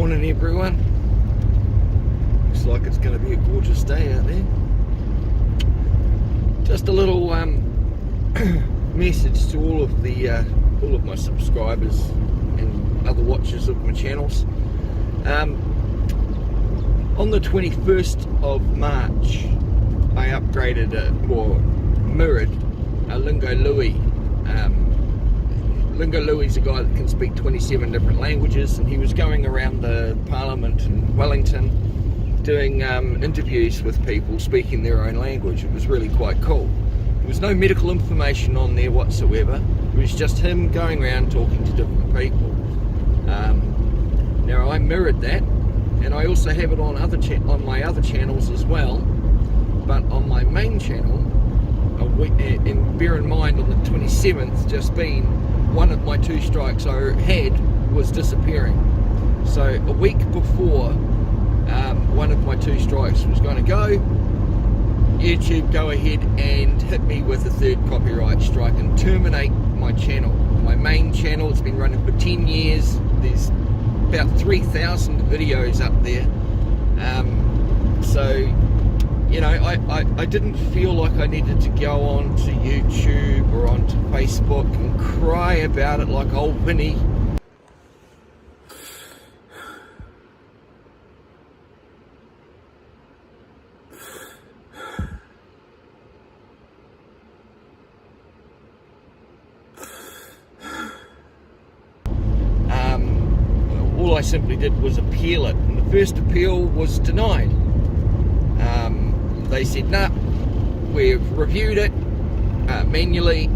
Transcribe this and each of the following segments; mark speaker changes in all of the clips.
Speaker 1: morning everyone. Looks like it's going to be a gorgeous day out there. Just a little message to all of my subscribers and other watchers of my channels. On the 21st of March, I upgraded mirrored a Lingo Louis. Lingo Louis is a guy that can speak 27 different languages, and he was going around the Parliament in Wellington doing interviews with people speaking their own language. It was really quite cool. There was no medical information on there whatsoever. It was just him going around talking to different people. Now I mirrored that, and I also have it on my other channels as well. But on my main channel, and bear in mind on the 27th just been, one of my 2 strikes I had was disappearing. So a week before one of my 2 strikes was going to go, YouTube go ahead and hit me with a 3rd copyright strike and terminate my channel. My main channel has been running for 10 years. There's about 3,000 videos up there. So, you know, I didn't feel like I needed to go on to YouTube or onto Facebook and cry about it like old Winnie. All I simply did was appeal it, and the first appeal was denied. They said, nah, we've reviewed it manually,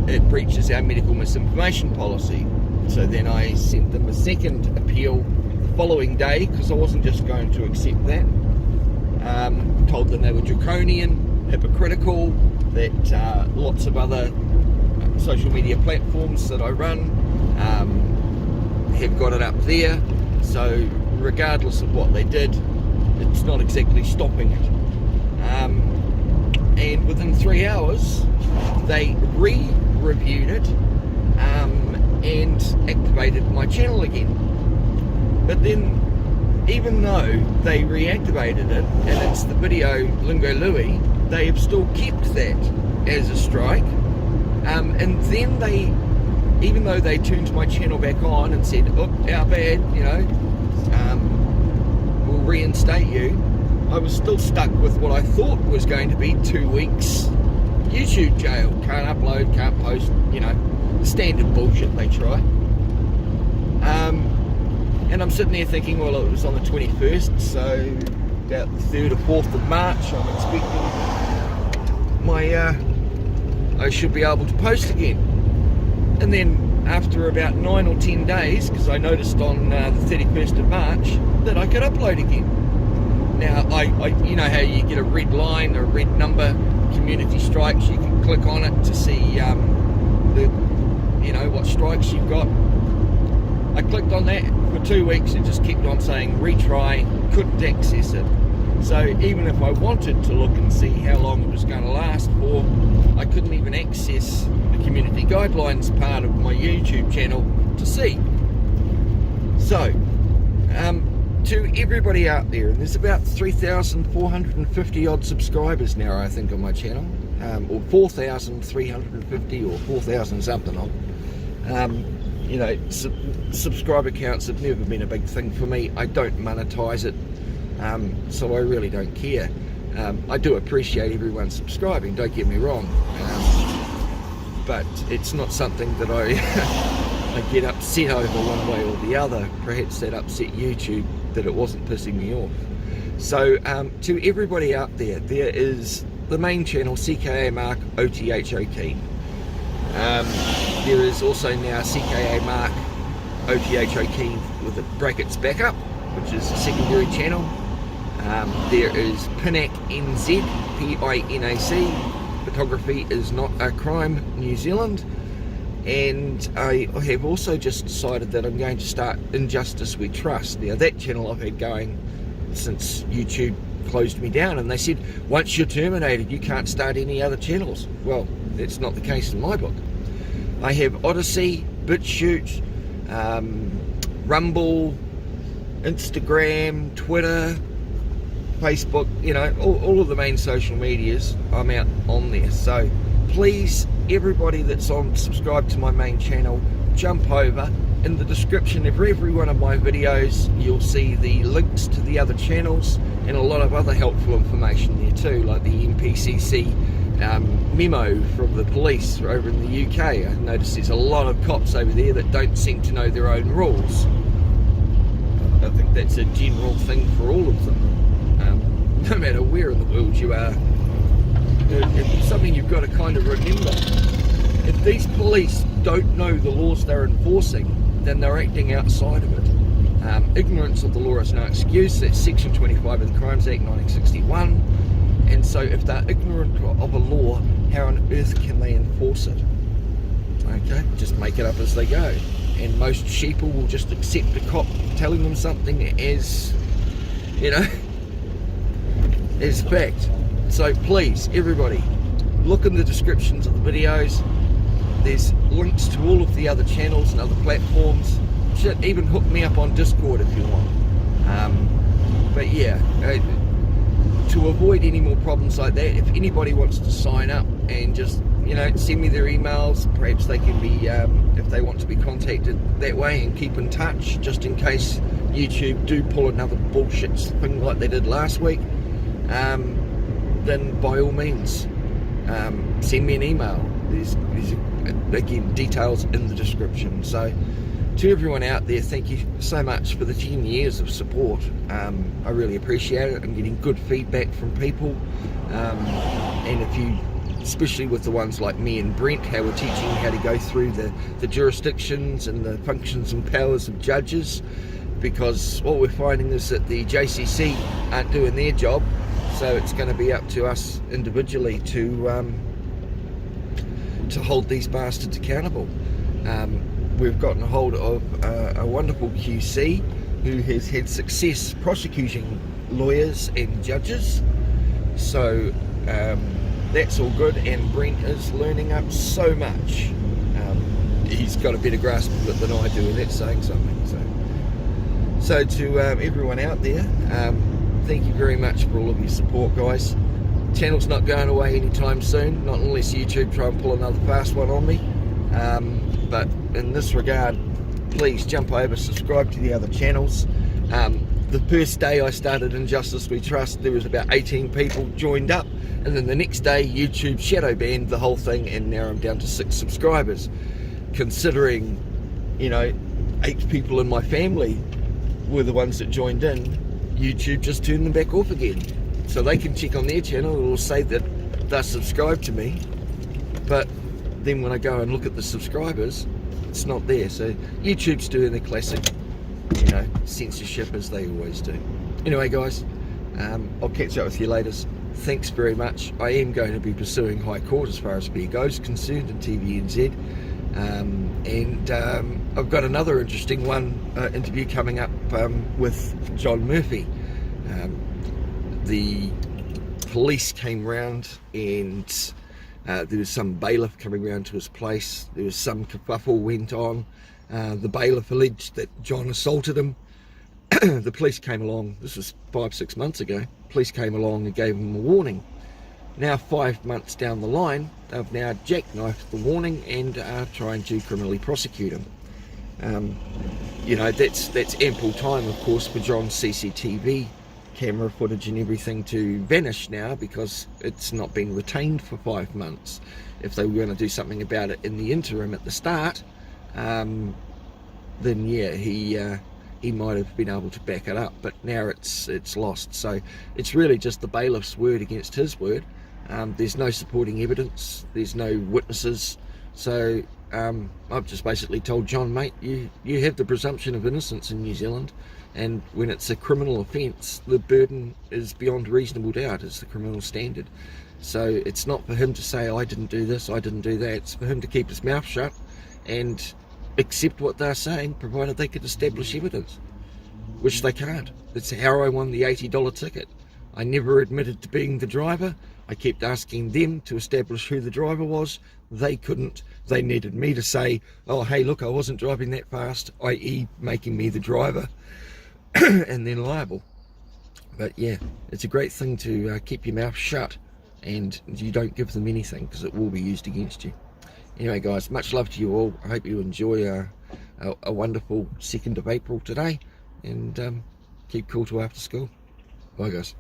Speaker 1: it breaches our medical misinformation policy. So then I sent them a 2nd appeal the following day, because I wasn't just going to accept that. Told them they were draconian, hypocritical, that lots of other social media platforms that I run have got it up there, so regardless of what they did, it's not exactly stopping it. And within 3 hours they re-reviewed it and activated my channel again. But then, even though they reactivated it and it's the video Lingo Louis, they have still kept that as a strike. And then they, even though they turned my channel back on and said, oh, our bad, you know, we'll reinstate you, I was still stuck with what I thought was going to be 2 weeks YouTube jail. Can't upload, can't post, you know, the standard bullshit they try. And I'm sitting there thinking, well, it was on the 21st, so about the 3rd or 4th of March, I'm expecting I should be able to post again. And then after about 9 or 10 days, because I noticed on the 31st of March that I could upload again. Now, you know how you get a red line or a red number, community strikes, you can click on it to see what strikes you've got. I clicked on that for 2 weeks, it just kept on saying retry, couldn't access it. So even if I wanted to look and see how long it was going to last for, I couldn't even access the community guidelines part of my YouTube channel to see. So, to everybody out there, and there's about 3,450 odd subscribers now, I think, on my channel, or 4,350 or 4,000 something odd. You know, subscriber counts have never been a big thing for me. I don't monetize it. So I really don't care. I do appreciate everyone subscribing, don't get me wrong, but it's not something that I get upset over one way or the other. Perhaps that upset YouTube that it wasn't pissing me off. So to everybody out there, there is the main channel, CKA Mark OTHOT. There is also now CKA Mark OTHOT with the brackets backup, which is a secondary channel. There is PINAC NZ, PINAC, Photography is Not a Crime, New Zealand. And I have also just decided that I'm going to start Injustice We Trust. Now that channel I've had going since YouTube closed me down, and they said once you're terminated you can't start any other channels. Well, that's not the case in my book. I have Odyssey, BitChute, Rumble, Instagram, Twitter, Facebook, you know, all of the main social medias, I'm out on there. So please, everybody that's subscribed to my main channel, jump over. In the description of every one of my videos, you'll see the links to the other channels and a lot of other helpful information there too, like the NPCC memo from the police over in the UK. I noticed there's a lot of cops over there that don't seem to know their own rules. I think that's a general thing for all of them, no matter where in the world you are. It's something you've got to kind of remember. If these police don't know the laws they're enforcing, then they're acting outside of it. Ignorance of the law is no excuse. That's Section 25 of the Crimes Act 1961. And so if they're ignorant of a law, how on earth can they enforce it? Okay, just make it up as they go. And most sheeple will just accept a cop telling them something as, you know, as fact. So please, everybody, look in the descriptions of the videos. There's links to all of the other channels and other platforms. Shit, even hook me up on Discord if you want. But yeah, to avoid any more problems like that, if anybody wants to sign up and just, you know, send me their emails, perhaps they can be, if they want to be contacted that way, and keep in touch just in case YouTube do pull another bullshit thing like they did last week, then by all means, send me an email. There's again, details in the description. So to everyone out there, thank you so much for the 10 years of support. I really appreciate it. I'm getting good feedback from people, and if you, especially with the ones like me and Brent, how we're teaching how to go through the jurisdictions and the functions and powers of judges, because what we're finding is that the JCC aren't doing their job, so it's going to be up to us individually to hold these bastards accountable. We've gotten a hold of a wonderful QC who has had success prosecuting lawyers and judges, so that's all good, and Brent is learning up so much. He's got a better grasp of it than I do, and that's saying something. So to everyone out there, thank you very much for all of your support, guys. Channel's not going away anytime soon, not unless YouTube try and pull another fast one on me. But in this regard, please jump over, subscribe to the other channels. The first day I started Injustice We Trust, there was about 18 people joined up, and then the next day YouTube shadow banned the whole thing, and now I'm down to 6 subscribers. Considering, you know, 8 people in my family were the ones that joined in, YouTube just turned them back off again. So they can check on their channel, it will say that they're subscribed to me, but then when I go and look at the subscribers, it's not there. So YouTube's doing the classic, you know, censorship as they always do. Anyway guys, I'll catch up with you later. Thanks very much. I am going to be pursuing High Court as far as Fair Go's concerned in TVNZ, and I've got another interesting interview coming up with John Murphy. The police came round, and there was some bailiff coming round to his place. There was some kerfuffle went on. The bailiff alleged that John assaulted him. The police came along, this was 5-6 months ago, police came along and gave him a warning. Now 5 months down the line, they've now jackknifed the warning and are trying to criminally prosecute him. You know, that's ample time, of course, for John's CCTV camera footage and everything to vanish now, because it's not been retained for 5 months. If they were going to do something about it in the interim at the start, then yeah, he might have been able to back it up, but now it's lost. So it's really just the bailiff's word against his word. There's no supporting evidence, there's no witnesses, so I've just basically told John, mate, you have the presumption of innocence in New Zealand, and when it's a criminal offence, the burden is beyond reasonable doubt, is the criminal standard. So it's not for him to say, I didn't do this, I didn't do that. It's for him to keep his mouth shut and accept what they're saying, provided they could establish evidence, which they can't. That's how I won the $80 ticket. I never admitted to being the driver. I kept asking them to establish who the driver was. They couldn't. They needed me to say, oh hey look, I wasn't driving that fast, i.e. making me the driver. and then liable. But yeah, it's a great thing to keep your mouth shut and you don't give them anything, because it will be used against you. Anyway guys, much love to you all. I hope you enjoy a wonderful 2nd of April today, and keep cool till after school. Bye guys.